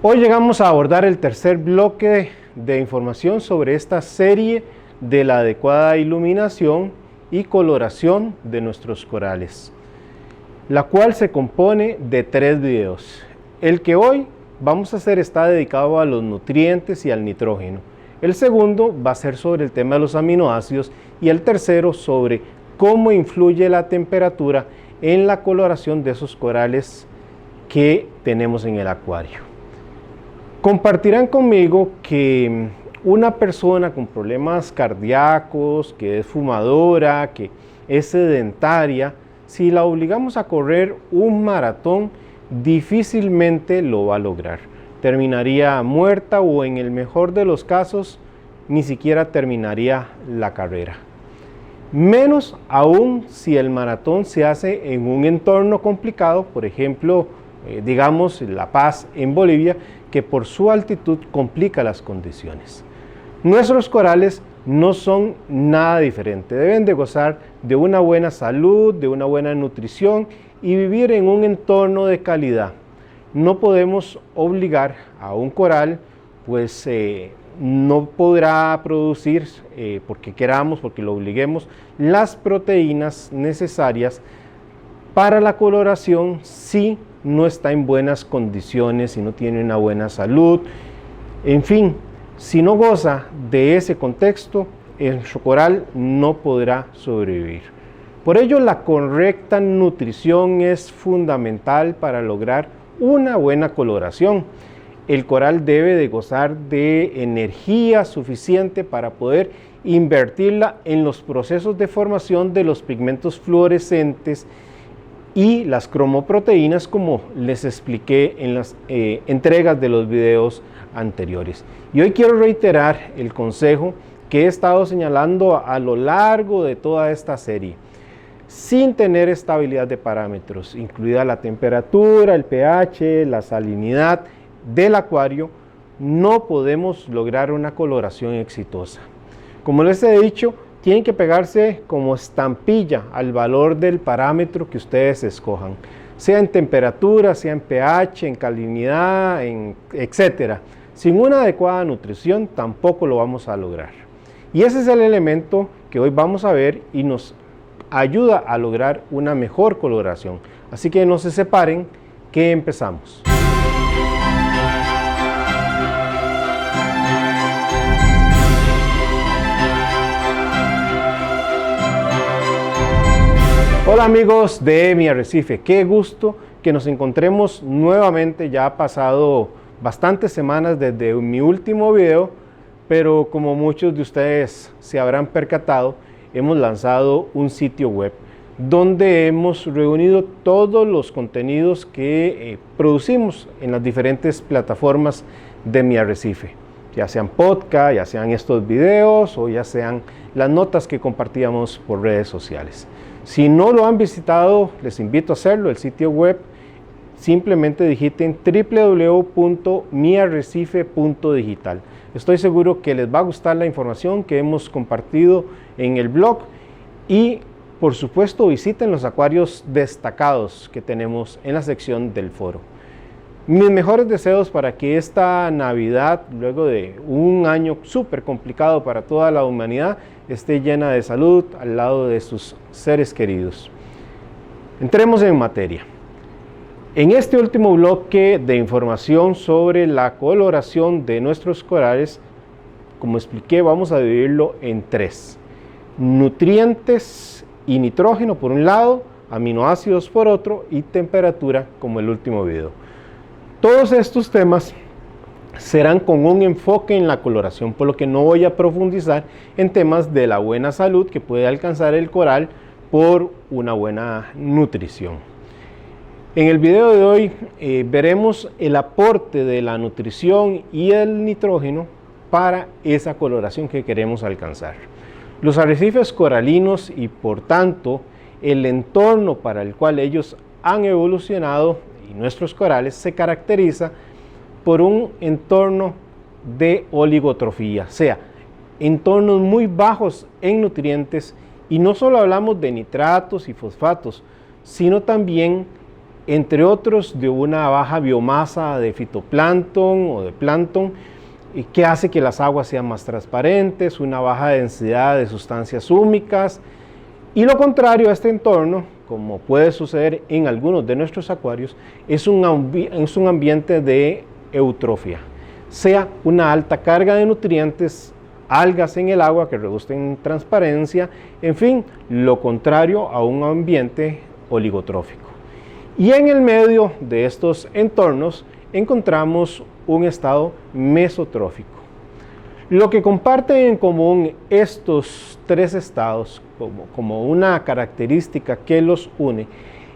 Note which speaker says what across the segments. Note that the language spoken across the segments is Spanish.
Speaker 1: Hoy llegamos a abordar el tercer bloque de información sobre esta serie de la adecuada iluminación y coloración de nuestros corales, la cual se compone de 3 videos. El que hoy vamos a hacer está dedicado a los nutrientes y al nitrógeno. El segundo va a ser sobre el tema de los aminoácidos y el tercero sobre cómo influye la temperatura en la coloración de esos corales que tenemos en el acuario. Compartirán conmigo que una persona con problemas cardíacos, que es fumadora, que es sedentaria, si la obligamos a correr un maratón, difícilmente lo va a lograr. Terminaría muerta o en el mejor de los casos, ni siquiera terminaría la carrera. Menos aún si el maratón se hace en un entorno complicado, por ejemplo, digamos La Paz en Bolivia, que por su altitud complica las condiciones. Nuestros corales no son nada diferente, deben de gozar de una buena salud, de una buena nutrición y vivir en un entorno de calidad. No podemos obligar a un coral, pues no podrá producir, porque queramos, porque lo obliguemos, las proteínas necesarias para la coloración si no está en buenas condiciones, si no tiene una buena salud, en fin, si no goza de ese contexto, el coral no podrá sobrevivir. Por ello, la correcta nutrición es fundamental para lograr una buena coloración. El coral debe de gozar de energía suficiente para poder invertirla en los procesos de formación de los pigmentos fluorescentes y las cromoproteínas, como les expliqué en las entregas de los videos anteriores. Y hoy quiero reiterar el consejo que he estado señalando a lo largo de toda esta serie. Sin tener estabilidad de parámetros, incluida la temperatura, el pH, la salinidad del acuario, no podemos lograr una coloración exitosa. Como les he dicho, tienen que pegarse como estampilla al valor del parámetro que ustedes escojan, sea en temperatura, sea en pH, en salinidad, etc. Sin una adecuada nutrición tampoco lo vamos a lograr. Y ese es el elemento que hoy vamos a ver y nos ayuda a lograr una mejor coloración. Así que no se separen, que empezamos. Hola amigos de Mi Arrecife, qué gusto que nos encontremos nuevamente. Ya ha pasado bastantes semanas desde mi último video, pero como muchos de ustedes se habrán percatado, hemos lanzado un sitio web donde hemos reunido todos los contenidos que producimos en las diferentes plataformas de Mi Arrecife, ya sean podcast, ya sean estos videos o ya sean las notas que compartíamos por redes sociales. Si no lo han visitado, les invito a hacerlo. El sitio web, simplemente digiten www.miarrecife.digital. Estoy seguro que les va a gustar la información que hemos compartido en el blog y, por supuesto, visiten los acuarios destacados que tenemos en la sección del foro. Mis mejores deseos para que esta Navidad, luego de un año súper complicado para toda la humanidad, esté llena de salud al lado de sus seres queridos. Entremos en materia. En este último bloque de información sobre la coloración de nuestros corales, como expliqué, vamos a dividirlo en 3. Nutrientes y nitrógeno por un lado, aminoácidos por otro y temperatura como el último video. Todos estos temas serán con un enfoque en la coloración, por lo que no voy a profundizar en temas de la buena salud que puede alcanzar el coral por una buena nutrición. En el video de hoy veremos el aporte de la nutrición y el nitrógeno para esa coloración que queremos alcanzar. Los arrecifes coralinos y por tanto el entorno para el cual ellos han evolucionado y nuestros corales se caracteriza por un entorno de oligotrofía, o sea, entornos muy bajos en nutrientes, y no solo hablamos de nitratos y fosfatos, sino también entre otros de una baja biomasa de fitoplancton o de plancton, que hace que las aguas sean más transparentes, una baja densidad de sustancias húmicas, y lo contrario a este entorno, como puede suceder en algunos de nuestros acuarios, es un ambiente de eutrofia, sea una alta carga de nutrientes, algas en el agua que reducen transparencia, en fin, lo contrario a un ambiente oligotrófico. Y en el medio de estos entornos encontramos un estado mesotrófico. Lo que comparten en común estos tres estados como una característica que los une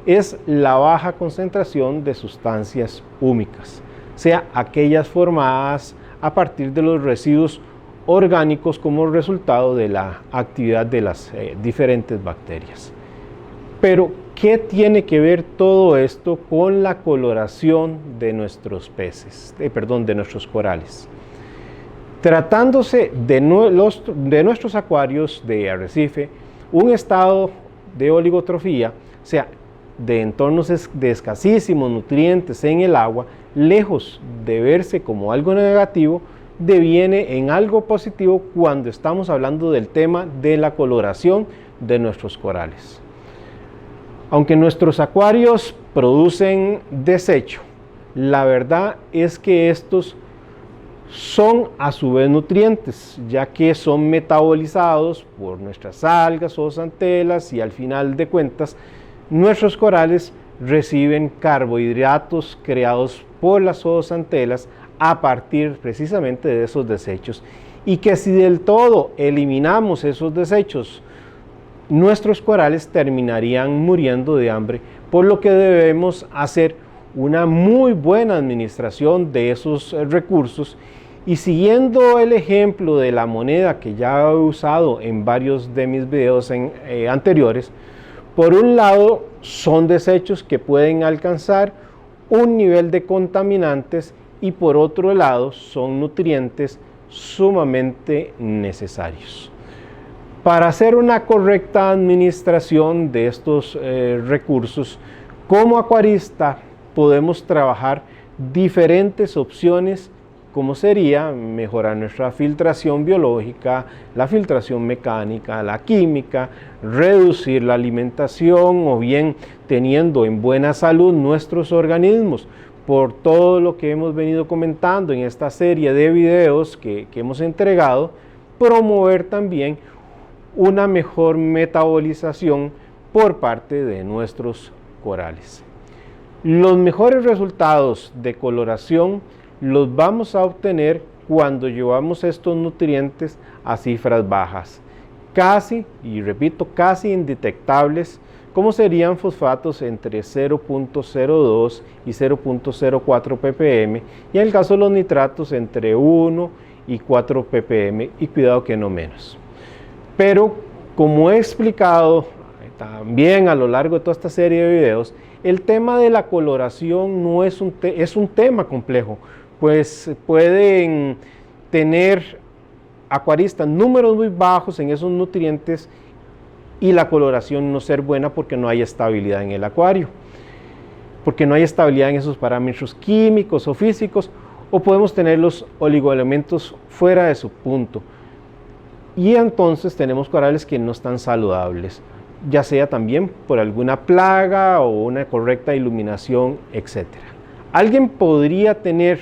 Speaker 1: es la baja concentración de sustancias húmicas, sea aquellas formadas a partir de los residuos orgánicos como resultado de la actividad de las diferentes bacterias. Pero, ¿qué tiene que ver todo esto con la coloración de nuestros de nuestros corales? Tratándose de nuestros acuarios de arrecife, un estado de oligotrofía, o sea, de entornos de escasísimos nutrientes en el agua, lejos de verse como algo negativo, deviene en algo positivo cuando estamos hablando del tema de la coloración de nuestros corales. Aunque nuestros acuarios producen desecho, la verdad es que estos son a su vez nutrientes, ya que son metabolizados por nuestras algas o zooxantelas y al final de cuentas nuestros corales reciben carbohidratos creados por las zooxantelas a partir precisamente de esos desechos, y que si del todo eliminamos esos desechos, nuestros corales terminarían muriendo de hambre, por lo que debemos hacer una muy buena administración de esos recursos. Y siguiendo el ejemplo de la moneda que ya he usado en varios de mis videos anteriores, por un lado son desechos que pueden alcanzar un nivel de contaminantes y por otro lado son nutrientes sumamente necesarios. Para hacer una correcta administración de estos recursos, como acuarista podemos trabajar diferentes opciones, como sería mejorar nuestra filtración biológica, la filtración mecánica, la química, reducir la alimentación o bien teniendo en buena salud nuestros organismos. Por todo lo que hemos venido comentando en esta serie de videos que hemos entregado, promover también una mejor metabolización por parte de nuestros corales. Los mejores resultados de coloración los vamos a obtener cuando llevamos estos nutrientes a cifras bajas, casi, y repito, casi indetectables, como serían fosfatos entre 0.02 y 0.04 ppm, y en el caso de los nitratos entre 1 y 4 ppm, y cuidado que no menos. Pero como he explicado también a lo largo de toda esta serie de videos, el tema de la coloración no es un tema complejo, pues pueden tener acuaristas números muy bajos en esos nutrientes y la coloración no ser buena porque no hay estabilidad en el acuario, porque no hay estabilidad en esos parámetros químicos o físicos, o podemos tener los oligoelementos fuera de su punto. Y entonces tenemos corales que no están saludables, ya sea también por alguna plaga o una correcta iluminación, etc. Alguien podría tener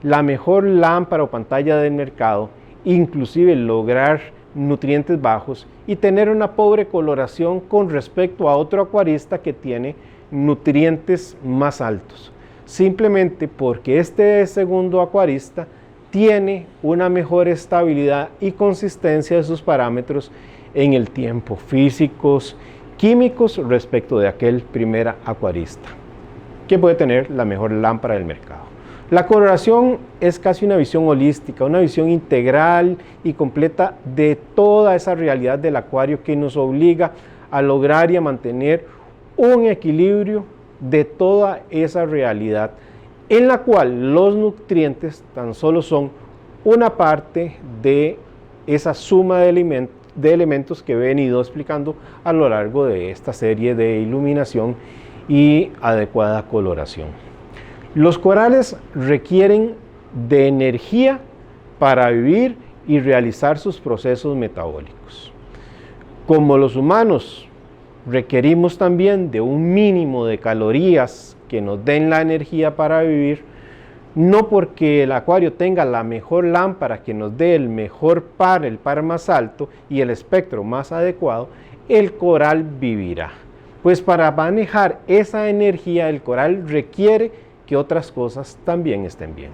Speaker 1: la mejor lámpara o pantalla del mercado, inclusive lograr nutrientes bajos y tener una pobre coloración con respecto a otro acuarista que tiene nutrientes más altos, simplemente porque este segundo acuarista tiene una mejor estabilidad y consistencia de sus parámetros en el tiempo, físicos, químicos, respecto de aquel primer acuarista, que puede tener la mejor lámpara del mercado. La coloración es casi una visión holística, una visión integral y completa de toda esa realidad del acuario que nos obliga a lograr y a mantener un equilibrio de toda esa realidad, en la cual los nutrientes tan solo son una parte de esa suma de elementos que he venido explicando a lo largo de esta serie de iluminación y adecuada coloración. Los corales requieren de energía para vivir y realizar sus procesos metabólicos. Como los humanos requerimos también de un mínimo de calorías que nos den la energía para vivir, no porque el acuario tenga la mejor lámpara que nos dé el mejor par, el par más alto y el espectro más adecuado, el coral vivirá. Pues para manejar esa energía, el coral requiere que otras cosas también estén bien.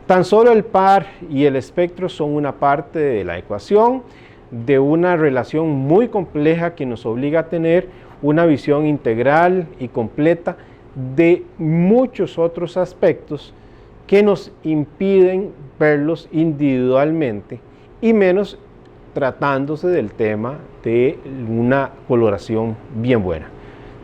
Speaker 1: Tan solo el par y el espectro son una parte de la ecuación, de una relación muy compleja que nos obliga a tener una visión integral y completa de muchos otros aspectos que nos impiden verlos individualmente, y menos tratándose del tema de una coloración bien buena.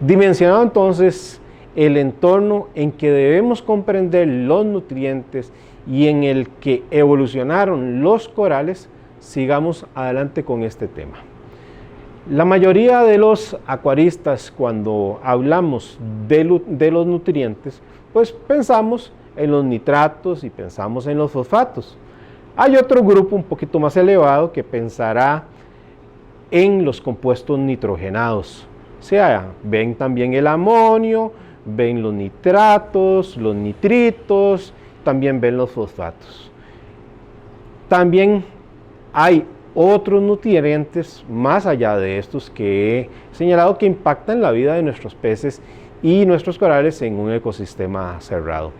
Speaker 1: Dimensionado entonces el entorno en que debemos comprender los nutrientes y en el que evolucionaron los corales, sigamos adelante con este tema. La mayoría de los acuaristas, cuando hablamos de los nutrientes, pues pensamos en los nitratos y pensamos en los fosfatos. Hay otro grupo un poquito más elevado que pensará en los compuestos nitrogenados. O sea, ven también el amonio, ven los nitratos, los nitritos, también ven los fosfatos. También hay otros nutrientes más allá de estos que he señalado que impactan la vida de nuestros peces y nuestros corales en un ecosistema cerrado.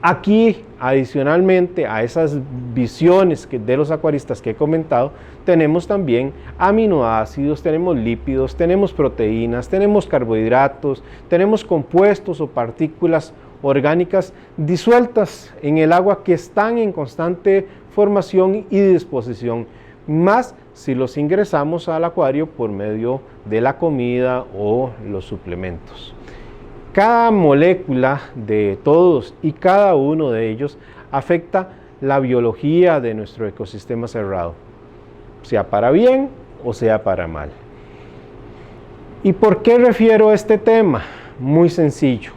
Speaker 1: Aquí, adicionalmente a esas visiones de los acuaristas que he comentado, tenemos también aminoácidos, tenemos lípidos, tenemos proteínas, tenemos carbohidratos, tenemos compuestos o partículas orgánicas disueltas en el agua que están en constante formación y disposición, más si los ingresamos al acuario por medio de la comida o los suplementos. Cada molécula de todos y cada uno de ellos afecta la biología de nuestro ecosistema cerrado, sea para bien o sea para mal. ¿Y por qué refiero a este tema? Muy sencillo.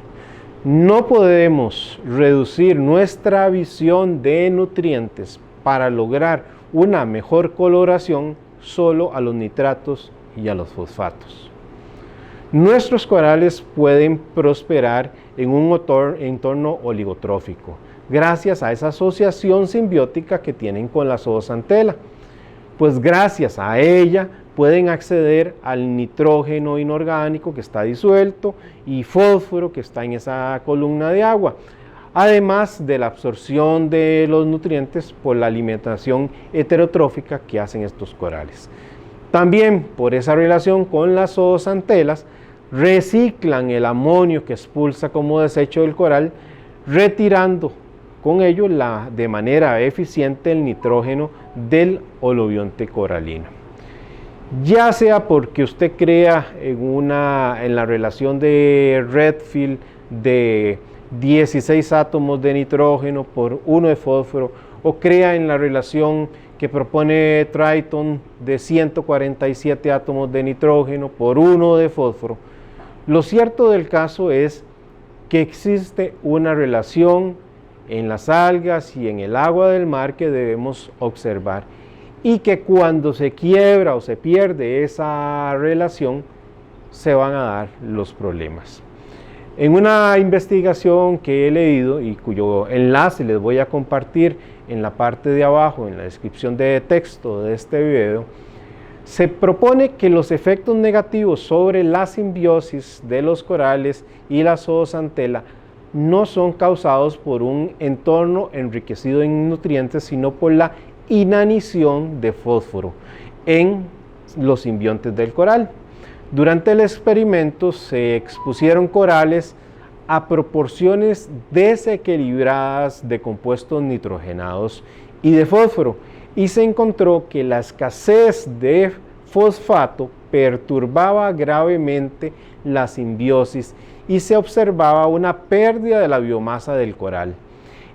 Speaker 1: No podemos reducir nuestra visión de nutrientes para lograr una mejor coloración solo a los nitratos y a los fosfatos. Nuestros corales pueden prosperar en un entorno oligotrófico, gracias a esa asociación simbiótica que tienen con la zooxantel. Pues gracias a ella pueden acceder al nitrógeno inorgánico que está disuelto y fósforo que está en esa columna de agua, además de la absorción de los nutrientes por la alimentación heterotrófica que hacen estos corales. También por esa relación con las zooxantelas, reciclan el amonio que expulsa como desecho del coral, retirando con ello de manera eficiente el nitrógeno del holobionte coralino. Ya sea porque usted crea en la relación de Redfield de 16 átomos de nitrógeno por 1 de fósforo, o crea en la relación que propone Triton de 147 átomos de nitrógeno por 1 de fósforo, lo cierto del caso es que existe una relación en las algas y en el agua del mar que debemos observar, y que cuando se quiebra o se pierde esa relación, se van a dar los problemas. En una investigación que he leído y cuyo enlace les voy a compartir en la parte de abajo, en la descripción de texto de este video, se propone que los efectos negativos sobre la simbiosis de los corales y la zooxantel no son causados por un entorno enriquecido en nutrientes, sino por la inanición de fósforo en los simbiontes del coral. Durante el experimento se expusieron corales a proporciones desequilibradas de compuestos nitrogenados y de fósforo, y se encontró que la escasez de fosfato perturbaba gravemente la simbiosis y se observaba una pérdida de la biomasa del coral.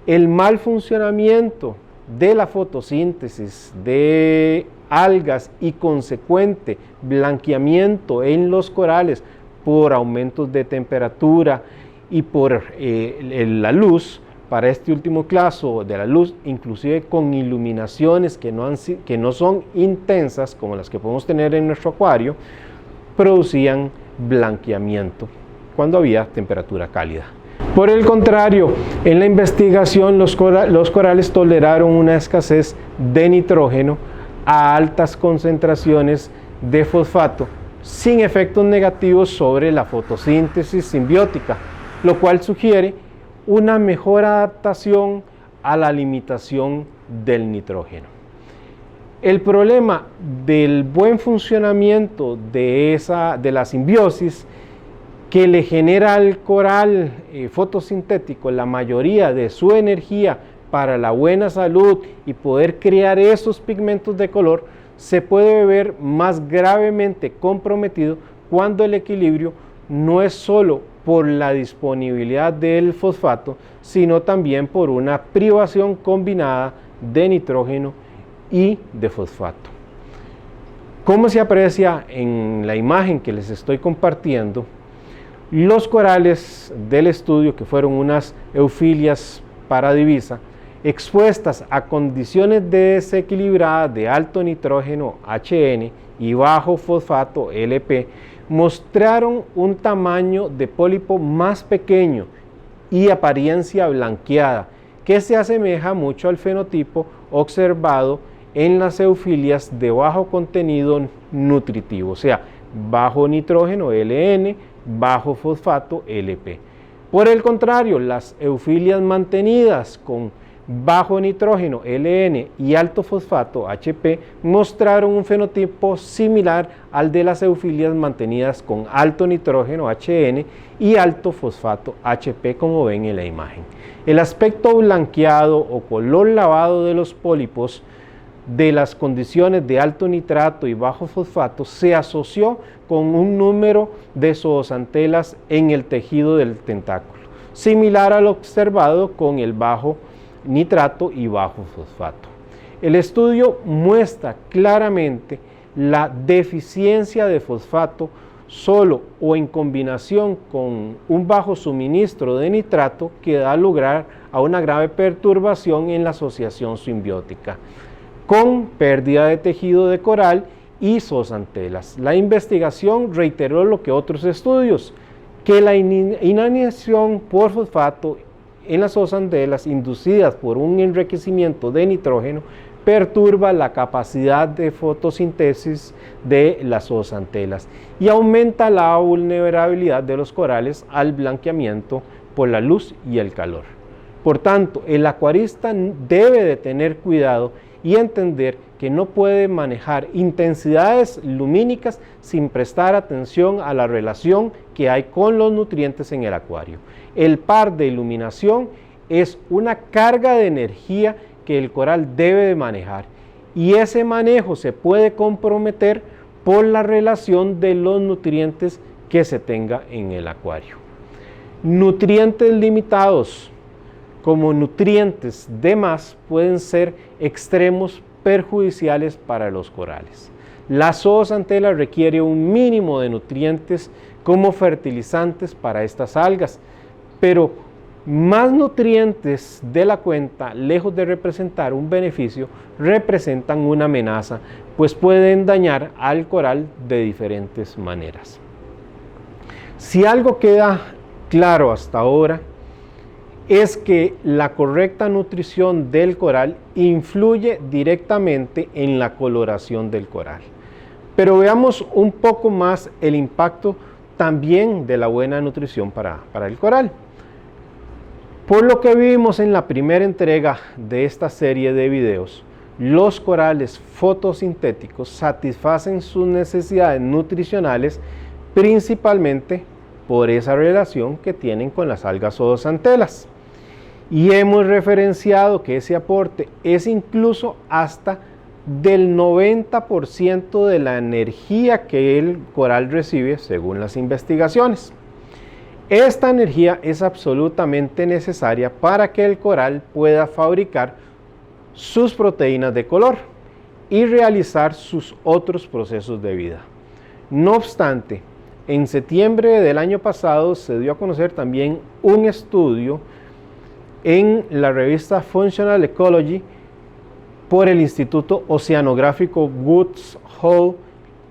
Speaker 1: El mal funcionamiento de la fotosíntesis de algas y consecuente blanqueamiento en los corales por aumentos de temperatura y por la luz. Para este último caso de la luz, inclusive con iluminaciones que no son intensas como las que podemos tener en nuestro acuario, producían blanqueamiento cuando había temperatura cálida. Por el contrario, en la investigación los corales toleraron una escasez de nitrógeno a altas concentraciones de fosfato sin efectos negativos sobre la fotosíntesis simbiótica, lo cual sugiere una mejor adaptación a la limitación del nitrógeno. El problema del buen funcionamiento de la simbiosis que le genera al coral fotosintético la mayoría de su energía para la buena salud y poder crear esos pigmentos de color, se puede ver más gravemente comprometido cuando el equilibrio no es solo por la disponibilidad del fosfato, sino también por una privación combinada de nitrógeno y de fosfato. Como se aprecia en la imagen que les estoy compartiendo, los corales del estudio, que fueron unas eufilias paradivisa, expuestas a condiciones desequilibradas de alto nitrógeno HN y bajo fosfato LP, mostraron un tamaño de pólipo más pequeño y apariencia blanqueada, que se asemeja mucho al fenotipo observado en las eufilias de bajo contenido nutritivo, o sea, bajo nitrógeno LN, bajo fosfato LP. Por el contrario, las eufilias mantenidas con bajo nitrógeno LN y alto fosfato HP mostraron un fenotipo similar al de las eufilias mantenidas con alto nitrógeno HN y alto fosfato HP, como ven en la imagen. El aspecto blanqueado o color lavado de los pólipos de las condiciones de alto nitrato y bajo fosfato se asoció con un número de zooxantelas en el tejido del tentáculo, similar al observado con el bajo nitrato y bajo fosfato. El estudio muestra claramente la deficiencia de fosfato solo o en combinación con un bajo suministro de nitrato que da lugar a una grave perturbación en la asociación simbiótica, con pérdida de tejido de coral y zooxantelas. La investigación reiteró lo que otros estudios, que la inanición por fosfato en las zooxantelas inducidas por un enriquecimiento de nitrógeno perturba la capacidad de fotosíntesis de las zooxantelas y aumenta la vulnerabilidad de los corales al blanqueamiento por la luz y el calor. Por tanto, el acuarista debe de tener cuidado y entender que no puede manejar intensidades lumínicas sin prestar atención a la relación que hay con los nutrientes en el acuario. El par de iluminación es una carga de energía que el coral debe de manejar, y ese manejo se puede comprometer por la relación de los nutrientes que se tenga en el acuario. Nutrientes limitados como nutrientes de más pueden ser extremos perjudiciales para los corales. La zooxantela requiere un mínimo de nutrientes como fertilizantes para estas algas, pero más nutrientes de la cuenta, lejos de representar un beneficio, representan una amenaza, pues pueden dañar al coral de diferentes maneras. Si algo queda claro hasta ahora, es que la correcta nutrición del coral influye directamente en la coloración del coral. Pero veamos un poco más el impacto también de la buena nutrición para el coral. Por lo que vimos en la primera entrega de esta serie de videos, los corales fotosintéticos satisfacen sus necesidades nutricionales principalmente por esa relación que tienen con las algas zooxantelas. Y hemos referenciado que ese aporte es incluso hasta del 90% de la energía que el coral recibe según las investigaciones. Esta energía es absolutamente necesaria para que el coral pueda fabricar sus proteínas de color y realizar sus otros procesos de vida. No obstante, en septiembre del año pasado se dio a conocer también un estudio en la revista Functional Ecology por el Instituto Oceanográfico Woods Hole,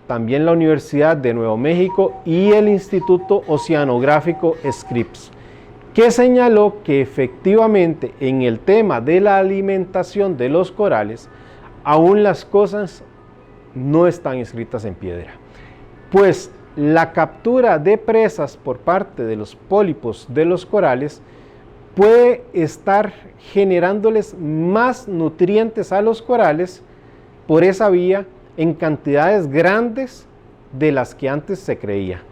Speaker 1: también la Universidad de Nuevo México y el Instituto Oceanográfico Scripps, que señaló que efectivamente en el tema de la alimentación de los corales, aún las cosas no están escritas en piedra, pues la captura de presas por parte de los pólipos de los corales puede estar generándoles más nutrientes a los corales por esa vía en cantidades grandes de las que antes se creía.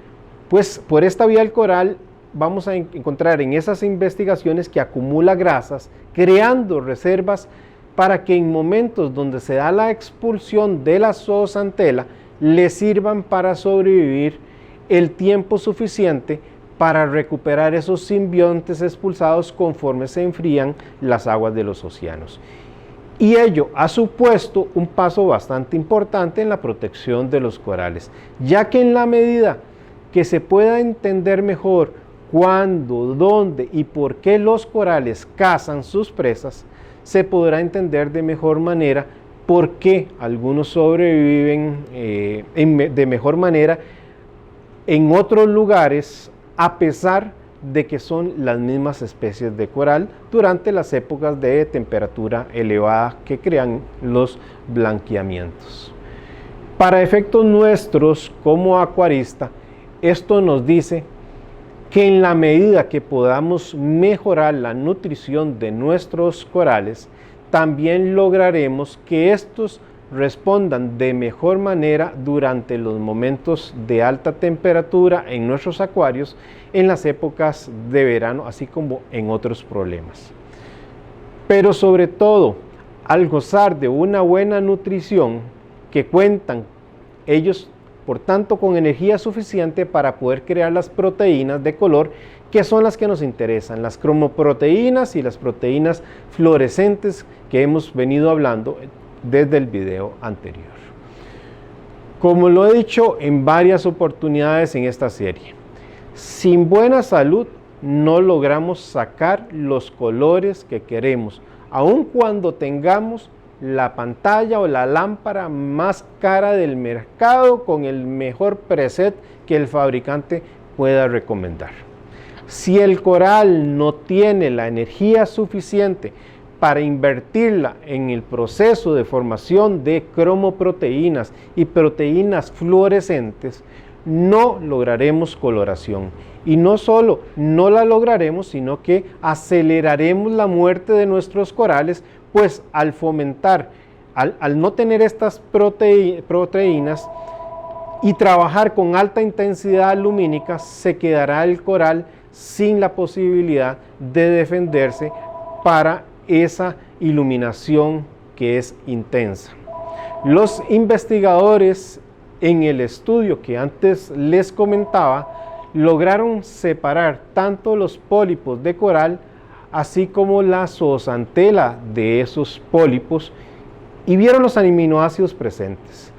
Speaker 1: Pues por esta vía el coral vamos a encontrar en esas investigaciones que acumula grasas, creando reservas para que en momentos donde se da la expulsión de la zoozantela le sirvan para sobrevivir el tiempo suficiente para recuperar esos simbiontes expulsados conforme se enfrían las aguas de los océanos. Y ello ha supuesto un paso bastante importante en la protección de los corales, ya que en la medida que se pueda entender mejor cuándo, dónde y por qué los corales cazan sus presas, se podrá entender de mejor manera por qué algunos sobreviven de mejor manera en otros lugares, a pesar de que son las mismas especies de coral durante las épocas de temperatura elevada que crean los blanqueamientos. Para efectos nuestros como acuarista, esto nos dice que en la medida que podamos mejorar la nutrición de nuestros corales, también lograremos que estos respondan de mejor manera durante los momentos de alta temperatura en nuestros acuarios en las épocas de verano, así como en otros problemas. Pero sobre todo, al gozar de una buena nutrición, que cuentan ellos por tanto con energía suficiente para poder crear las proteínas de color, que son las que nos interesan, las cromoproteínas y las proteínas fluorescentes que hemos venido hablando desde el video anterior. Como lo he dicho en varias oportunidades en esta serie, sin buena salud no logramos sacar los colores que queremos, aun cuando tengamos la pantalla o la lámpara más cara del mercado con el mejor preset que el fabricante pueda recomendar. Si el coral no tiene la energía suficiente para invertirla en el proceso de formación de cromoproteínas y proteínas fluorescentes, no lograremos coloración. Y no solo no la lograremos, sino que aceleraremos la muerte de nuestros corales, pues al fomentar, al no tener estas proteínas y trabajar con alta intensidad lumínica, se quedará el coral sin la posibilidad de defenderse para esa iluminación que es intensa. Los investigadores en el estudio que antes les comentaba lograron separar tanto los pólipos de coral así como la zoozantela de esos pólipos y vieron los aminoácidos presentes.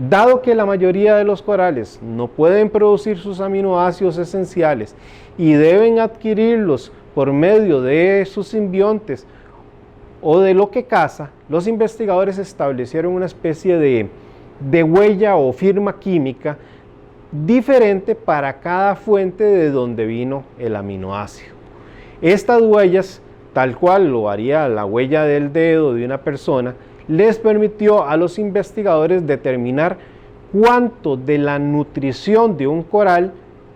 Speaker 1: Dado que la mayoría de los corales no pueden producir sus aminoácidos esenciales y deben adquirirlos por medio de sus simbiontes o de lo que caza, los investigadores establecieron una especie de huella o firma química diferente para cada fuente de donde vino el aminoácido. Estas huellas, tal cual lo haría la huella del dedo de una persona, les permitió a los investigadores determinar cuánto de la nutrición de un coral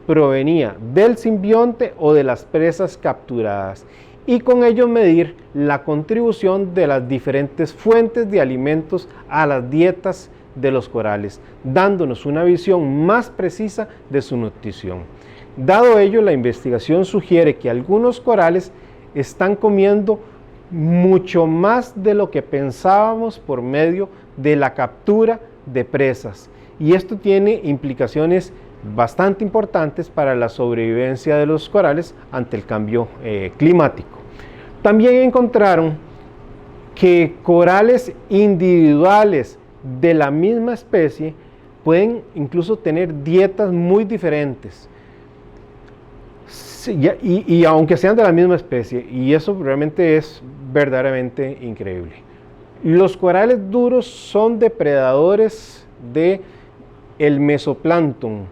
Speaker 1: provenía del simbionte o de las presas capturadas, y con ello medir la contribución de las diferentes fuentes de alimentos a las dietas de los corales, dándonos una visión más precisa de su nutrición. Dado ello, la investigación sugiere que algunos corales están comiendo mucho más de lo que pensábamos por medio de la captura de presas, y esto tiene implicaciones bastante importantes para la sobrevivencia de los corales ante el cambio climático. También encontraron que corales individuales de la misma especie pueden incluso tener dietas muy diferentes. Sí, y aunque sean de la misma especie, y eso realmente es verdaderamente increíble. Los corales duros son depredadores del mesoplancton,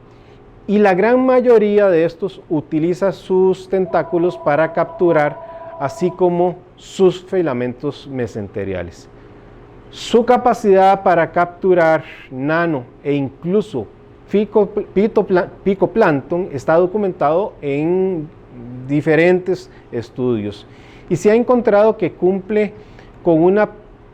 Speaker 1: y la gran mayoría de estos utiliza sus tentáculos para capturar, así como sus filamentos mesenteriales. Su capacidad para capturar nano e incluso picoplancton está documentado en diferentes estudios y se ha encontrado que cumple con una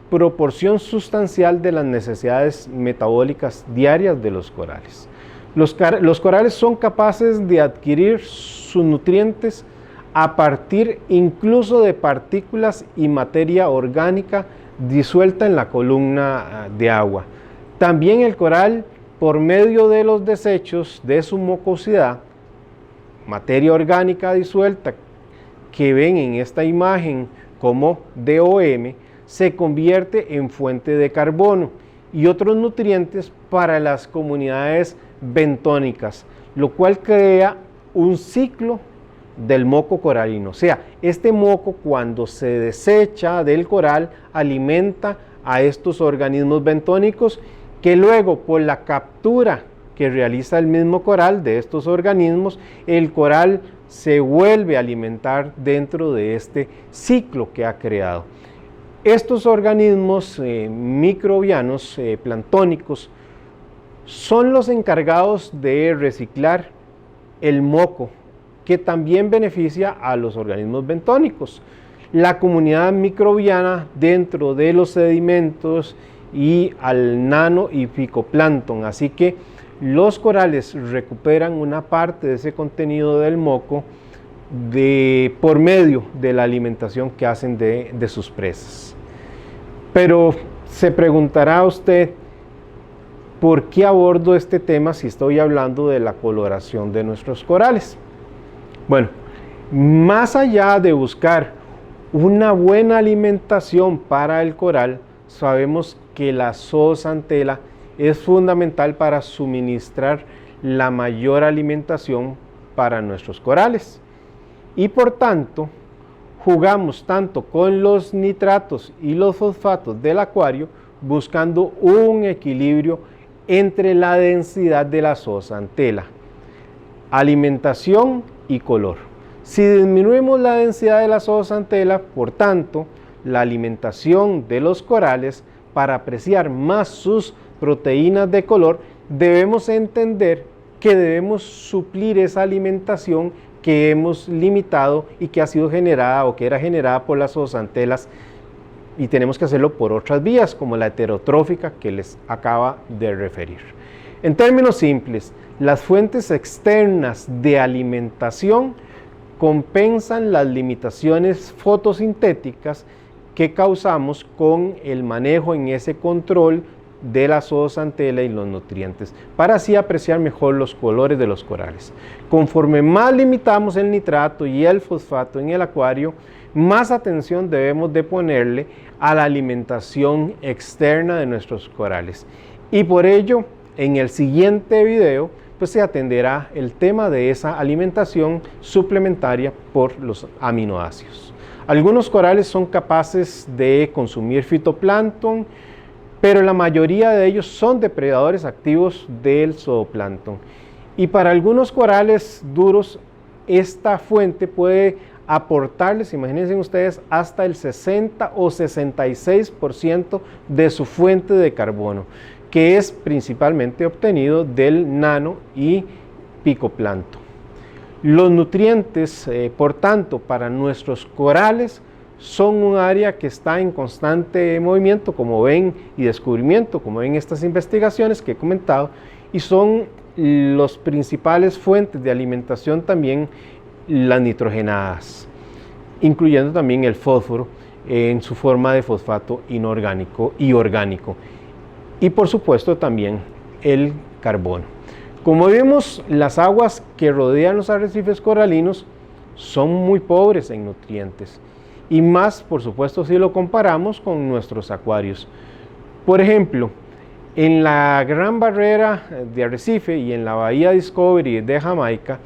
Speaker 1: proporción sustancial de las necesidades metabólicas diarias de los corales. Los corales son capaces de adquirir sus nutrientes a partir incluso de partículas y materia orgánica disuelta en la columna de agua. También el coral, por medio de los desechos de su mucosidad, materia orgánica disuelta que ven en esta imagen como DOM, se convierte en fuente de carbono y otros nutrientes para las comunidades bentónicas, lo cual crea un ciclo del moco coralino. O sea, este moco, cuando se desecha del coral, alimenta a estos organismos bentónicos que luego, por la captura que realiza el mismo coral de estos organismos, el coral se vuelve a alimentar dentro de este ciclo que ha creado. Estos organismos microbianos, planctónicos, son los encargados de reciclar el moco, que también beneficia a los organismos bentónicos. La comunidad microbiana dentro de los sedimentos y al nano y picoplancton, así que los corales recuperan una parte de ese contenido del moco por medio de la alimentación que hacen de sus presas. Pero se preguntará usted, ¿por qué abordo este tema si estoy hablando de la coloración de nuestros corales? Bueno, más allá de buscar una buena alimentación para el coral, sabemos que la zooxantel es fundamental para suministrar la mayor alimentación para nuestros corales. Y por tanto, jugamos tanto con los nitratos y los fosfatos del acuario, buscando un equilibrio entre la densidad de la zooxantel, alimentación y color. Si disminuimos la densidad de la zooxantel, por tanto, la alimentación de los corales, para apreciar más sus proteínas de color, debemos entender que debemos suplir esa alimentación que hemos limitado y que ha sido generada o que era generada por las zooxantelas, y tenemos que hacerlo por otras vías, como la heterotrófica que les acaba de referir. En términos simples, las fuentes externas de alimentación compensan las limitaciones fotosintéticas que causamos con el manejo en ese control de la zooxantel y los nutrientes, para así apreciar mejor los colores de los corales. Conforme más limitamos el nitrato y el fosfato en el acuario, más atención debemos de ponerle a la alimentación externa de nuestros corales. Y por ello, en el siguiente video, pues se atenderá el tema de esa alimentación suplementaria por los aminoácidos. Algunos corales son capaces de consumir fitoplancton, pero la mayoría de ellos son depredadores activos del zooplancton. Y para algunos corales duros, esta fuente puede aportarles, imagínense ustedes, hasta el 60 o 66% de su fuente de carbono, que es principalmente obtenido del nano y picoplancton. Los nutrientes, por tanto, para nuestros corales son un área que está en constante movimiento, como ven, y descubrimiento, como ven estas investigaciones que he comentado, y son los principales fuentes de alimentación también las nitrogenadas, incluyendo también el fósforo en su forma de fosfato inorgánico y orgánico, y por supuesto también el carbono. Como vemos, las aguas que rodean los arrecifes coralinos son muy pobres en nutrientes, y más, por supuesto, si lo comparamos con nuestros acuarios. Por ejemplo, En la Gran Barrera de Arrecife y en la Bahía Discovery de Jamaica,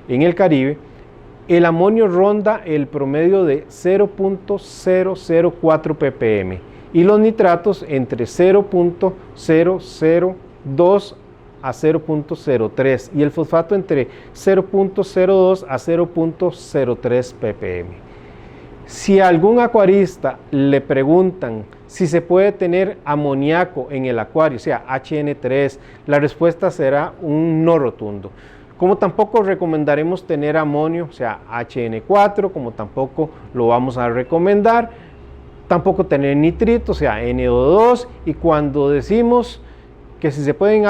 Speaker 1: en el Caribe, el amonio ronda el promedio de 0.004 ppm y los nitratos entre 0.002 a 0.03 y el fosfato entre 0.02 a 0.03 ppm. Si a algún acuarista le preguntan si se puede tener amoníaco en el acuario, o sea, HN3, la respuesta será un no rotundo. Como tampoco recomendaremos tener amonio, o sea, HN4, como tampoco lo vamos a recomendar. Tampoco tener nitrito, o sea, NO2. Y cuando decimos que si se pueden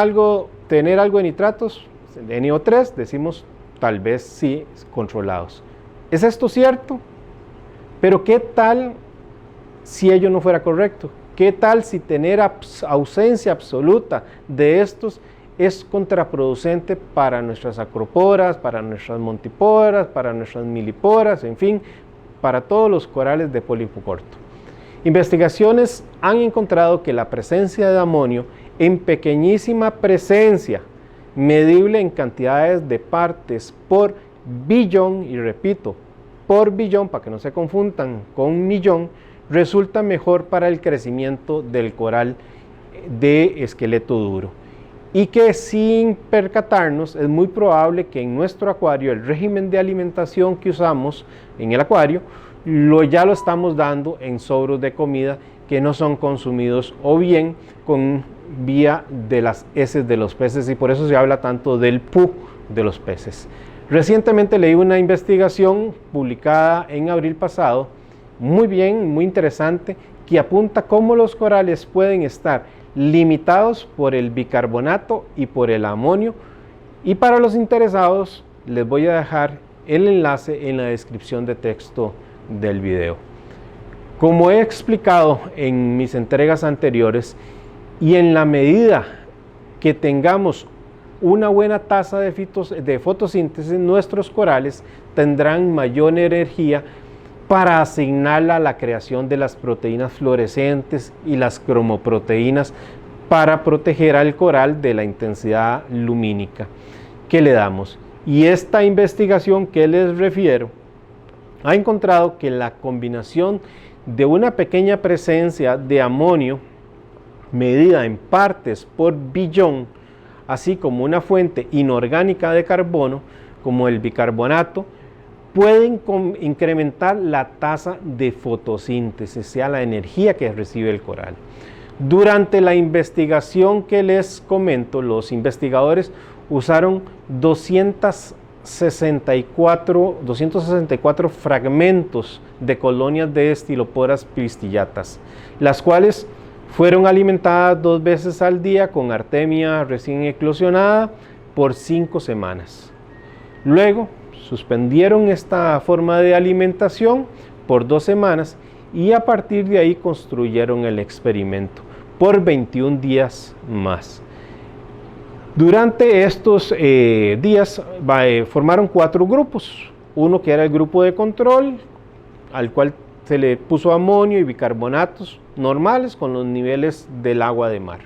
Speaker 1: tener algo de nitratos, NO3, decimos tal vez sí controlados. ¿Es esto cierto? Pero ¿qué tal si ello no fuera correcto? ¿Qué tal si tener ausencia absoluta de estos es contraproducente para nuestras acroporas, para nuestras montiporas, para nuestras miliporas, en fin, para todos los corales de pólipo corto? Investigaciones han encontrado que la presencia de amonio en pequeñísima presencia, medible en cantidades de partes por billón, y repito, por billón, para que no se confundan con millón, resulta mejor para el crecimiento del coral de esqueleto duro. Y que sin percatarnos es muy probable que en nuestro acuario el régimen de alimentación que usamos en el acuario ya lo estamos dando en sobros de comida que no son consumidos o bien con vía de las heces de los peces, y por eso se habla tanto del pu de los peces. Recientemente leí una investigación publicada en abril pasado, muy interesante, que apunta cómo los corales pueden estar limitados por el bicarbonato y por el amonio, y para los interesados les voy a dejar el enlace en la descripción de texto del video. Como he explicado en mis entregas anteriores, y en la medida que tengamos una buena tasa de fotosíntesis, nuestros corales tendrán mayor energía para asignarla a la creación de las proteínas fluorescentes y las cromoproteínas para proteger al coral de la intensidad lumínica que le damos. Y esta investigación que les refiero ha encontrado que la combinación de una pequeña presencia de amonio medida en partes por billón, así como una fuente inorgánica de carbono, como el bicarbonato, pueden incrementar la tasa de fotosíntesis, o sea, la energía que recibe el coral. Durante la investigación que les comento, los investigadores usaron 264 fragmentos de colonias de estiloporas pistillatas, las cuales fueron alimentadas 2 veces al día con artemia recién eclosionada por 5 semanas. Luego suspendieron esta forma de alimentación por 2 semanas y a partir de ahí construyeron el experimento por 21 días más. Durante estos días formaron 4 grupos. Uno que era el grupo de control, al cual se le puso amonio y bicarbonatos normales con los niveles del agua de mar.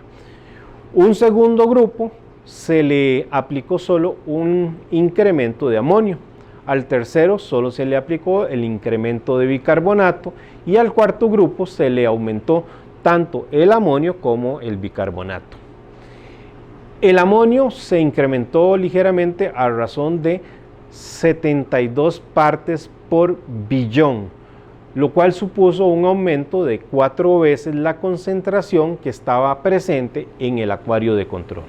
Speaker 1: Un segundo grupo se le aplicó solo un incremento de amonio. Al tercero solo se le aplicó el incremento de bicarbonato y al cuarto grupo se le aumentó tanto el amonio como el bicarbonato. El amonio se incrementó ligeramente a razón de 72 partes por billón, lo cual supuso un aumento de 4 veces la concentración que estaba presente en el acuario de control.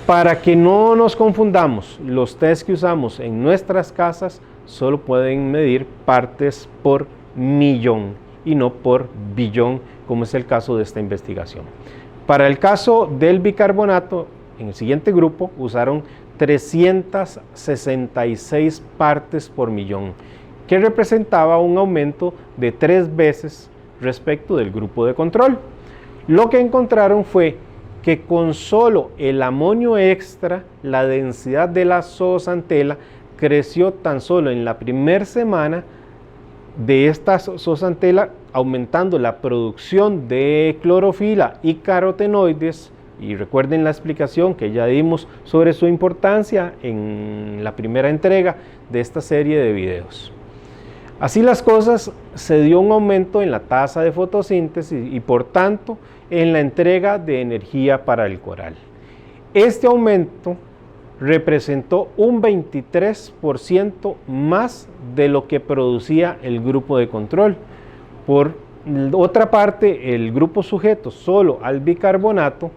Speaker 1: Para que no nos confundamos, los test que usamos en nuestras casas solo pueden medir partes por millón y no por billón, como es el caso de esta investigación. Para el caso del bicarbonato, en el siguiente grupo usaron 366 partes por millón, que representaba un aumento de 3 veces respecto del grupo de control. Lo que encontraron fue que con solo el amonio extra, la densidad de la zooxantel creció tan solo en la primera semana de esta zooxantel, aumentando la producción de clorofila y carotenoides. Y recuerden la explicación que ya dimos sobre su importancia en la primera entrega de esta serie de videos. Así las cosas, se dio un aumento en la tasa de fotosíntesis y por tanto en la entrega de energía para el coral. Este aumento representó un 23% más de lo que producía el grupo de control. Por otra parte, el grupo sujeto solo al bicarbonato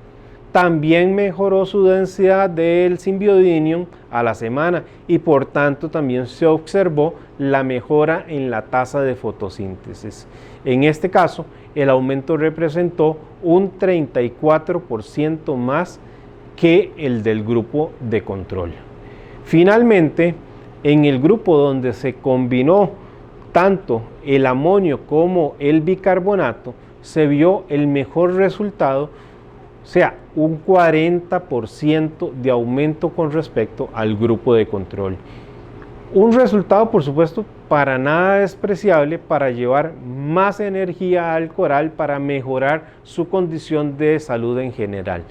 Speaker 1: también mejoró su densidad del simbiodinium a la semana y por tanto también se observó la mejora en la tasa de fotosíntesis. En este caso, el aumento representó un 34% más que el del grupo de control. Finalmente, en el grupo donde se combinó tanto el amonio como el bicarbonato, se vio el mejor resultado, o sea, un 40% de aumento con respecto al grupo de control. Un resultado, por supuesto, para nada despreciable para llevar más energía al coral para mejorar su condición de salud en general.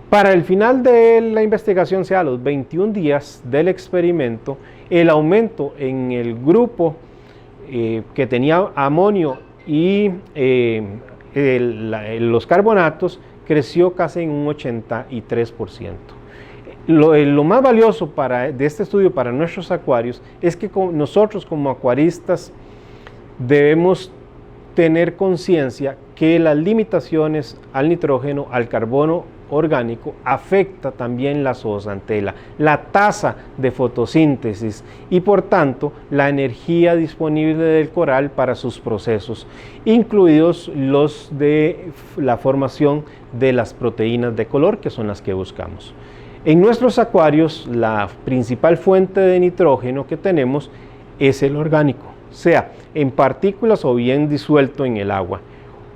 Speaker 1: Para el final de la investigación, o sea, los 21 días del experimento, el aumento en el grupo que tenía amonio y los carbonatos creció casi en un 83%. Lo más valioso de este estudio para nuestros acuarios es que nosotros como acuaristas debemos tener conciencia que las limitaciones al nitrógeno, al carbono orgánico, afecta también la zooxantel, la tasa de fotosíntesis y por tanto la energía disponible del coral para sus procesos, incluidos los de la formación de las proteínas de color, que son las que buscamos. En nuestros acuarios, la principal fuente de nitrógeno que tenemos es el orgánico, sea en partículas o bien disuelto en el agua.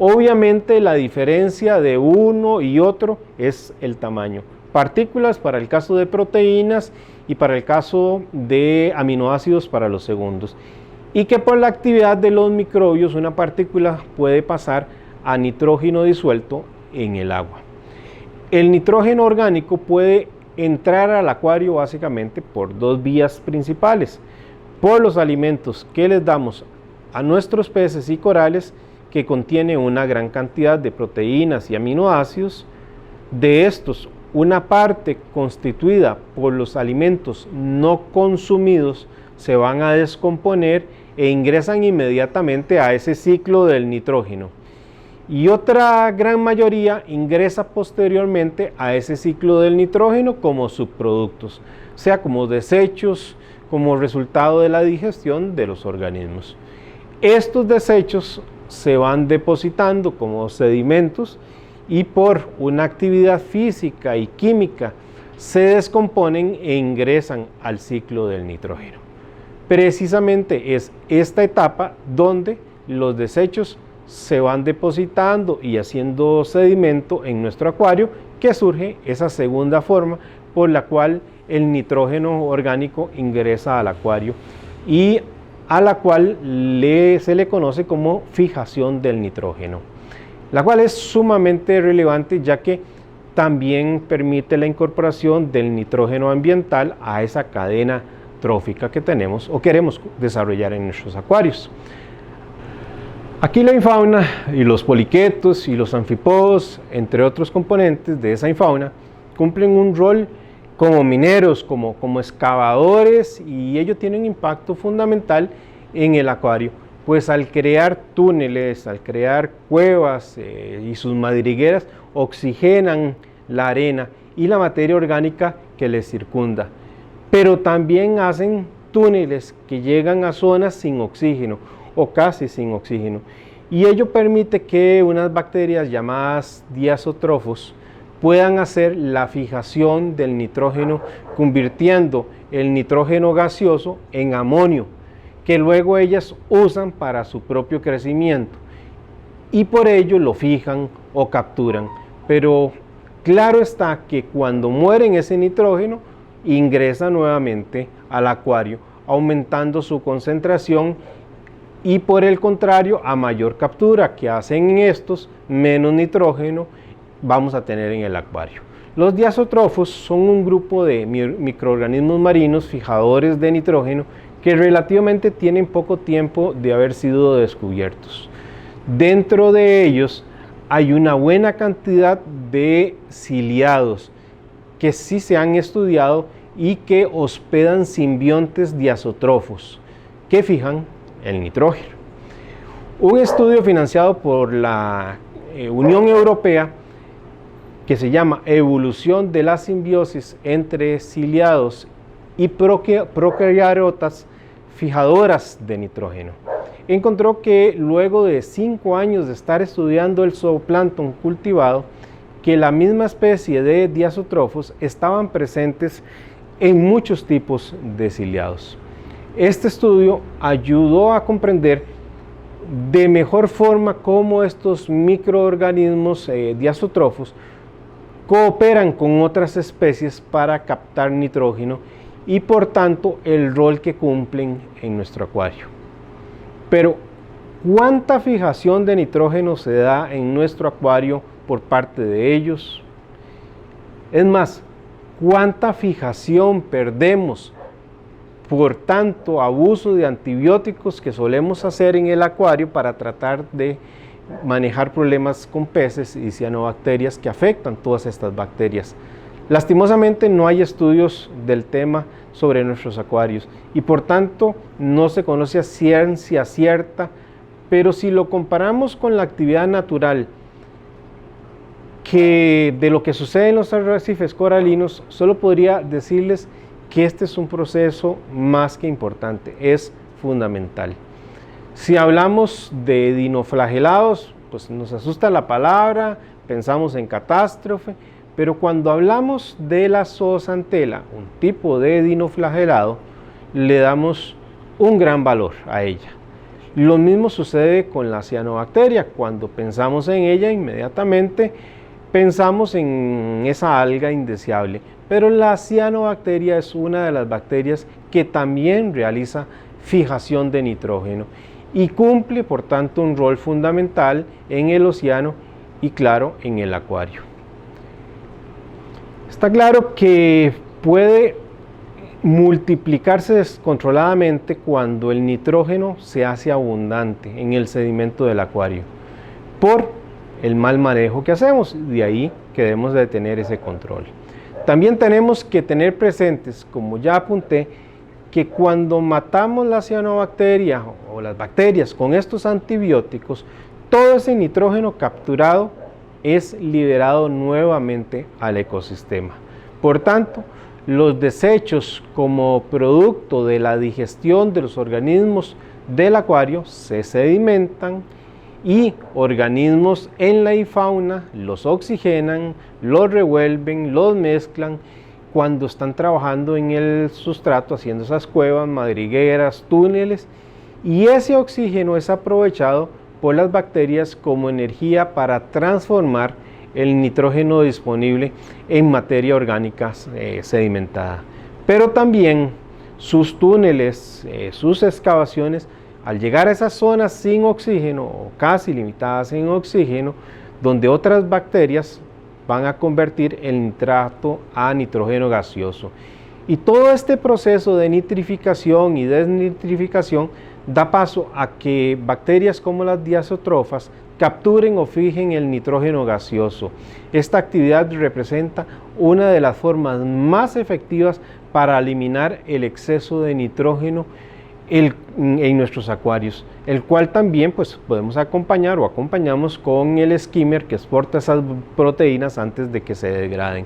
Speaker 1: Obviamente la diferencia de uno y otro es el tamaño. Partículas para el caso de proteínas y para el caso de aminoácidos para los segundos. Y que por la actividad de los microbios una partícula puede pasar a nitrógeno disuelto en el agua. El nitrógeno orgánico puede entrar al acuario básicamente por dos vías principales. Por los alimentos que les damos a nuestros peces y corales, que contiene una gran cantidad de proteínas y aminoácidos. De estos, una parte constituida por los alimentos no consumidos se van a descomponer e ingresan inmediatamente a ese ciclo del nitrógeno. Y otra gran mayoría ingresa posteriormente a ese ciclo del nitrógeno como subproductos, sea como desechos, como resultado de la digestión de los organismos. Estos desechos se van depositando como sedimentos y por una actividad física y química se descomponen e ingresan al ciclo del nitrógeno. Precisamente es esta etapa donde los desechos se van depositando y haciendo sedimento en nuestro acuario que surge esa segunda forma por la cual el nitrógeno orgánico ingresa al acuario y a la cual se le conoce como fijación del nitrógeno, la cual es sumamente relevante ya que también permite la incorporación del nitrógeno ambiental a esa cadena trófica que tenemos o queremos desarrollar en nuestros acuarios. Aquí la infauna y los poliquetos y los anfípodos, entre otros componentes de esa infauna, cumplen un rol como mineros, como excavadores, y ello tiene un impacto fundamental en el acuario, pues al crear túneles, al crear cuevas y sus madrigueras, oxigenan la arena y la materia orgánica que les circunda, pero también hacen túneles que llegan a zonas sin oxígeno o casi sin oxígeno, y ello permite que unas bacterias llamadas diazotrofos puedan hacer la fijación del nitrógeno, convirtiendo el nitrógeno gaseoso en amonio, que luego ellas usan para su propio crecimiento y por ello lo fijan o capturan. Pero claro está que cuando mueren ese nitrógeno, ingresa nuevamente al acuario, aumentando su concentración y por el contrario, a mayor captura que hacen en estos, menos nitrógeno vamos a tener en el acuario. Los diazotrofos son un grupo de microorganismos marinos fijadores de nitrógeno que relativamente tienen poco tiempo de haber sido descubiertos. Dentro de ellos hay una buena cantidad de ciliados que sí se han estudiado y que hospedan simbiontes diazotrofos que fijan el nitrógeno. Un estudio financiado por la Unión Europea que se llama Evolución de la simbiosis entre ciliados y procariotas fijadoras de nitrógeno, encontró que luego de 5 años de estar estudiando el zooplancton cultivado, que la misma especie de diazotrofos estaban presentes en muchos tipos de ciliados. Este estudio ayudó a comprender de mejor forma cómo estos microorganismos diazotrofos cooperan con otras especies para captar nitrógeno y por tanto el rol que cumplen en nuestro acuario. Pero, ¿cuánta fijación de nitrógeno se da en nuestro acuario por parte de ellos? Es más, ¿cuánta fijación perdemos por tanto abuso de antibióticos que solemos hacer en el acuario para tratar de manejar problemas con peces y cianobacterias que afectan todas estas bacterias? Lastimosamente no hay estudios del tema sobre nuestros acuarios y por tanto no se conoce a ciencia cierta, pero si lo comparamos con la actividad natural de lo que sucede en los arrecifes coralinos, solo podría decirles que este es un proceso más que importante, es fundamental. Si hablamos de dinoflagelados, pues nos asusta la palabra, pensamos en catástrofe, pero cuando hablamos de la zooxantel, un tipo de dinoflagelado, le damos un gran valor a ella. Lo mismo sucede con la cianobacteria. Cuando pensamos en ella, inmediatamente pensamos en esa alga indeseable. Pero la cianobacteria es una de las bacterias que también realiza fijación de nitrógeno y cumple, por tanto, un rol fundamental en el océano y, claro, en el acuario. Está claro que puede multiplicarse descontroladamente cuando el nitrógeno se hace abundante en el sedimento del acuario por el mal manejo que hacemos, de ahí que debemos de tener ese control. También tenemos que tener presentes, como ya apunté, que cuando matamos la cianobacteria o las bacterias con estos antibióticos, todo ese nitrógeno capturado es liberado nuevamente al ecosistema. Por tanto, los desechos como producto de la digestión de los organismos del acuario se sedimentan y organismos en la fauna los oxigenan, los revuelven, los mezclan cuando están trabajando en el sustrato, haciendo esas cuevas, madrigueras, túneles, y ese oxígeno es aprovechado por las bacterias como energía para transformar el nitrógeno disponible en materia orgánica sedimentada. Pero también sus túneles, sus excavaciones, al llegar a esas zonas sin oxígeno o casi limitadas en oxígeno, donde otras bacterias van a convertir el nitrato a nitrógeno gaseoso. Y todo este proceso de nitrificación y desnitrificación da paso a que bacterias como las diazotrofas capturen o fijen el nitrógeno gaseoso. Esta actividad representa una de las formas más efectivas para eliminar el exceso de nitrógeno en nuestros acuarios, el cual también pues, podemos acompañar o acompañamos con el skimmer que exporta esas proteínas antes de que se degraden.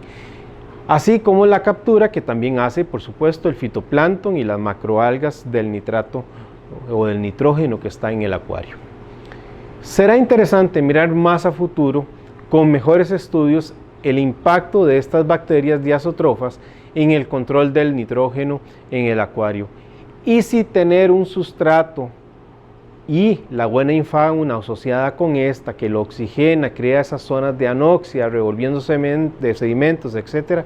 Speaker 1: Así como la captura que también hace, por supuesto, el fitoplancton y las macroalgas del nitrato o del nitrógeno que está en el acuario. Será interesante mirar más a futuro, con mejores estudios, el impacto de estas bacterias diazotrofas en el control del nitrógeno en el acuario. Y si tener un sustrato y la buena fauna asociada con esta, que lo oxigena, crea esas zonas de anoxia, revolviéndose de sedimentos, etc.,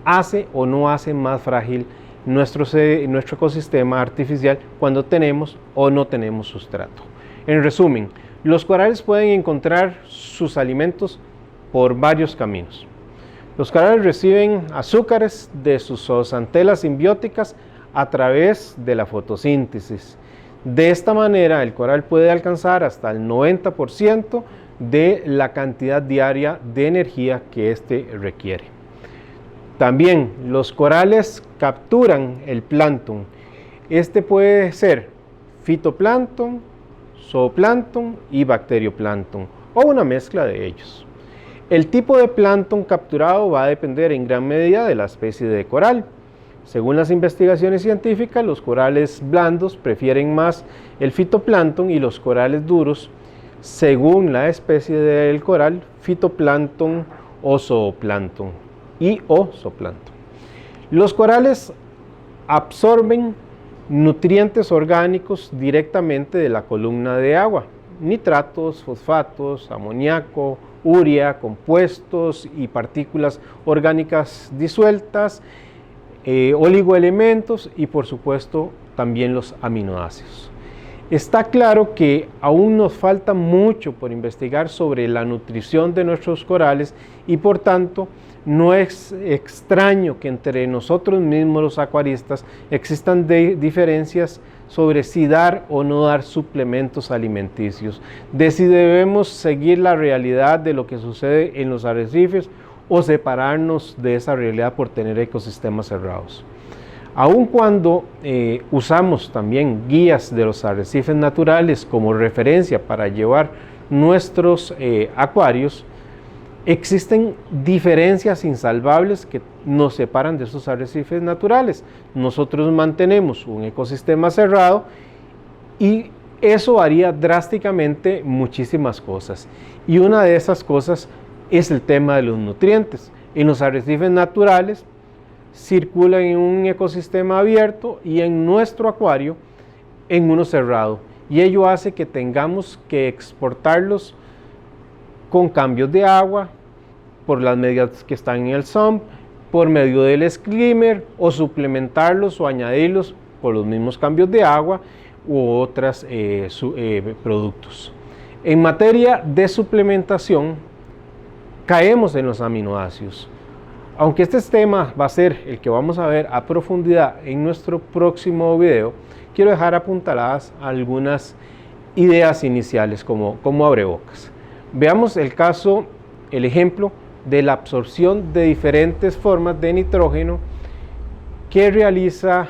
Speaker 1: hace o no hace más frágil nuestro ecosistema artificial cuando tenemos o no tenemos sustrato. En resumen, los corales pueden encontrar sus alimentos por varios caminos. Los corales reciben azúcares de sus zooxantelas simbióticas a través de la fotosíntesis. De esta manera, el coral puede alcanzar hasta el 90% de la cantidad diaria de energía que éste requiere. También los corales capturan el plancton. Este puede ser fitoplancton, zooplancton y bacterioplancton, o una mezcla de ellos. El tipo de plancton capturado va a depender en gran medida de la especie de coral. Según las investigaciones científicas, los corales blandos prefieren más el fitoplancton y los corales duros, según la especie del coral, fitoplancton o zooplancton o zooplancton. Los corales absorben nutrientes orgánicos directamente de la columna de agua, nitratos, fosfatos, amoníaco, urea, compuestos y partículas orgánicas disueltas, oligoelementos y por supuesto también los aminoácidos. Está claro que aún nos falta mucho por investigar sobre la nutrición de nuestros corales y por tanto no es extraño que entre nosotros mismos los acuaristas existan diferencias sobre si dar o no dar suplementos alimenticios, de si debemos seguir la realidad de lo que sucede en los arrecifes o separarnos de esa realidad por tener ecosistemas cerrados. Aun cuando usamos también guías de los arrecifes naturales como referencia para llevar nuestros acuarios, existen diferencias insalvables que nos separan de esos arrecifes naturales. Nosotros mantenemos un ecosistema cerrado y eso varía drásticamente muchísimas cosas. Y una de esas cosas es el tema de los nutrientes. En los arrecifes naturales circulan en un ecosistema abierto y en nuestro acuario en uno cerrado. Y ello hace que tengamos que exportarlos con cambios de agua, por las medidas que están en el sump, por medio del skimmer o suplementarlos o añadirlos por los mismos cambios de agua u otros productos. En materia de suplementación, caemos en los aminoácidos. Aunque este tema va a ser el que vamos a ver a profundidad en nuestro próximo video, quiero dejar apuntaladas algunas ideas iniciales como abrebocas. Veamos el ejemplo de la absorción de diferentes formas de nitrógeno que realiza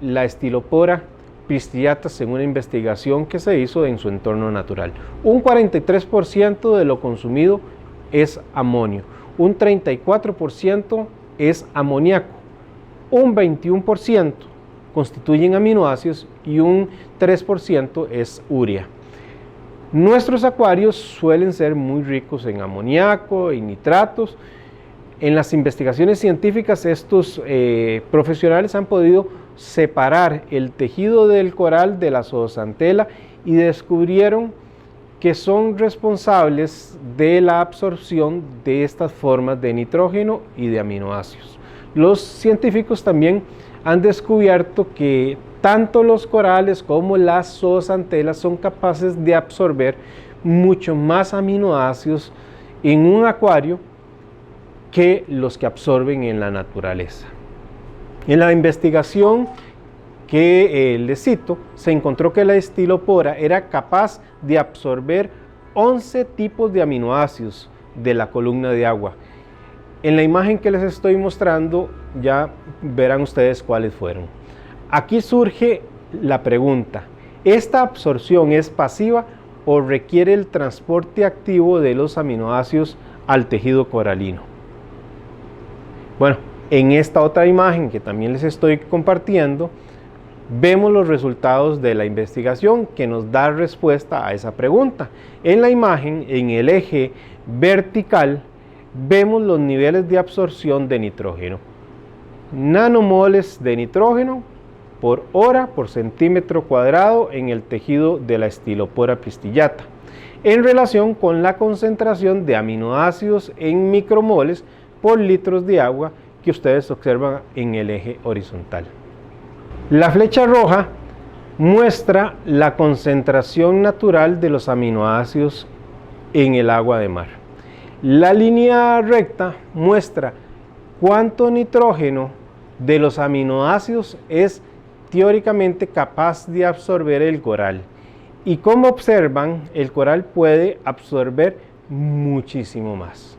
Speaker 1: la Stylopora plistillata según una investigación que se hizo en su entorno natural. Un 43% de lo consumido es amonio, un 34% es amoníaco, un 21% constituyen aminoácidos y un 3% es urea. Nuestros acuarios suelen ser muy ricos en amoníaco y nitratos. En las investigaciones científicas estos profesionales han podido separar el tejido del coral de la zooxantel y descubrieron que son responsables de la absorción de estas formas de nitrógeno y de aminoácidos. Los científicos también han descubierto que tanto los corales como las zooxantelas son capaces de absorber mucho más aminoácidos en un acuario que los que absorben en la naturaleza. En la investigación que les cito, se encontró que la Stylopora era capaz de absorber 11 tipos de aminoácidos de la columna de agua. En la imagen que les estoy mostrando ya verán ustedes cuáles fueron. Aquí surge la pregunta, ¿esta absorción es pasiva o requiere el transporte activo de los aminoácidos al tejido coralino? Bueno, en esta otra imagen que también les estoy compartiendo, vemos los resultados de la investigación que nos da respuesta a esa pregunta. En la imagen, en el eje vertical, vemos los niveles de absorción de nitrógeno. Nanomoles de nitrógeno por hora por centímetro cuadrado en el tejido de la Stylopora plistillata, en relación con la concentración de aminoácidos en micromoles por litros de agua que ustedes observan en el eje horizontal. La flecha roja muestra la concentración natural de los aminoácidos en el agua de mar. La línea recta muestra cuánto nitrógeno de los aminoácidos es teóricamente capaz de absorber el coral. Y como observan, el coral puede absorber muchísimo más.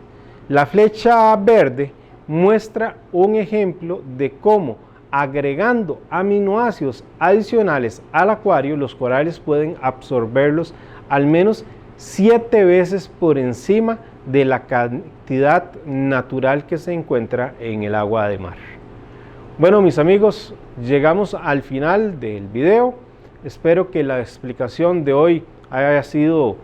Speaker 1: La flecha verde muestra un ejemplo de cómo agregando aminoácidos adicionales al acuario, los corales pueden absorberlos al menos 7 veces por encima de la cantidad natural que se encuentra en el agua de mar. Bueno, mis amigos, llegamos al final del video. Espero que la explicación de hoy haya sido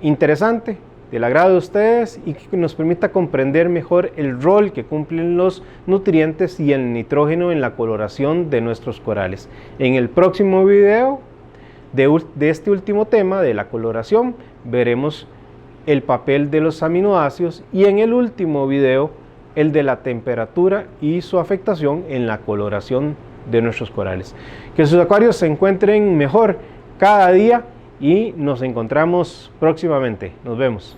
Speaker 1: interesante, del agrado de ustedes y que nos permita comprender mejor el rol que cumplen los nutrientes y el nitrógeno en la coloración de nuestros corales. En el próximo video de este último tema de la coloración veremos el papel de los aminoácidos y en el último video el de la temperatura y su afectación en la coloración de nuestros corales. Que sus acuarios se encuentren mejor cada día y nos encontramos próximamente. Nos vemos.